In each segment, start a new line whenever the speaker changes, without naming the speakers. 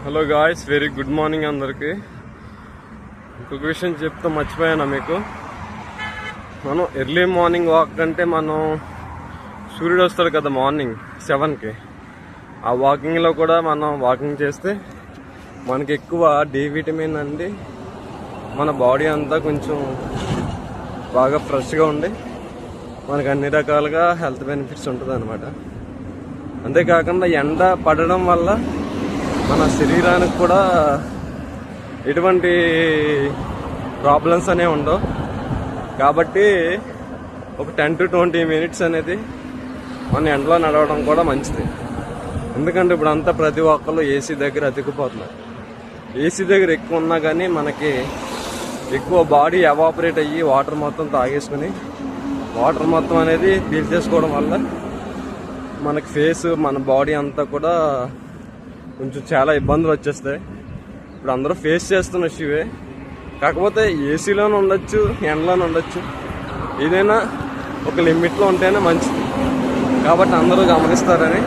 Hello guys, very good morning అందరికి. ఇంకొక విషయం చెప్తే మర్చిపోయాను మీకు. మనం ఎర్లీ మార్నింగ్ వాక్ అంటే మనం సూర్యుడు వస్తాడు కదా మార్నింగ్ 7కి. ఆ వాకింగ్లో కూడా మనం వాకింగ్ చేస్తే మనకి ఎక్కువ డి విటమిన్ అండి, మన బాడీ అంతా కొంచెం బాగా ఫ్రెష్గా ఉండి మనకు అన్ని రకాలుగా హెల్త్ బెనిఫిట్స్ ఉంటుంది అనమాట. అంతేకాకుండా ఎండ పడడం వల్ల మన శరీరానికి కూడా ఎటువంటి ప్రాబ్లమ్స్ అనేవి ఉండవు. కాబట్టి ఒక 10 to 20 minutes అనేది మన ఎండలో నడవడం కూడా మంచిది. ఎందుకంటే ఇప్పుడు అంతా ప్రతి ఒక్కళ్ళు ఏసీ దగ్గర అతికిపోతున్నారు. ఏసీ దగ్గర ఎక్కువ ఉన్నా కానీ మనకి ఎక్కువ బాడీ ఎవాపరేట్ అయ్యి వాటర్ మొత్తం తాగేసుకుని వాటర్ మొత్తం అనేది పీల్చేసుకోవడం వల్ల మనకి ఫేస్, మన బాడీ అంతా కూడా కొంచెం చాలా ఇబ్బందులు వచ్చేస్తాయి. ఇప్పుడు అందరూ ఫేస్ చేస్తున్న ఇష్యూవే. కాకపోతే ఏసీలోనే ఉండొచ్చు, ఎండలోనే ఉండొచ్చు, ఏదైనా ఒక లిమిట్లో ఉంటేనే మంచిది. కాబట్టి అందరూ గమనిస్తారని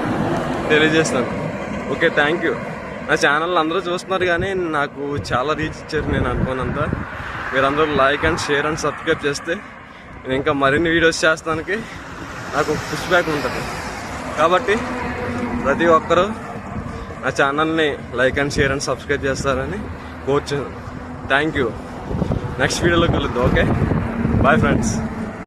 తెలియజేస్తాను. Okay, thank you. నా ఛానల్ అందరూ చూస్తున్నారు కానీ నాకు చాలా రీచ్ ఇచ్చారు నేను అనుకోనంత. మీరందరూ like and share and subscribe చేస్తే నేను ఇంకా మరిన్ని వీడియోస్ చేస్తానికి నాకు పుష్ బ్యాక్ ఉంటుంది. కాబట్టి ప్రతి ఒక్కరూ నా ఛానల్ని like and share and subscribe చేస్తారని కోరుచున్నాను. Thank you. నెక్స్ట్ వీడియోలో కలుద్దాం. Okay, bye friends.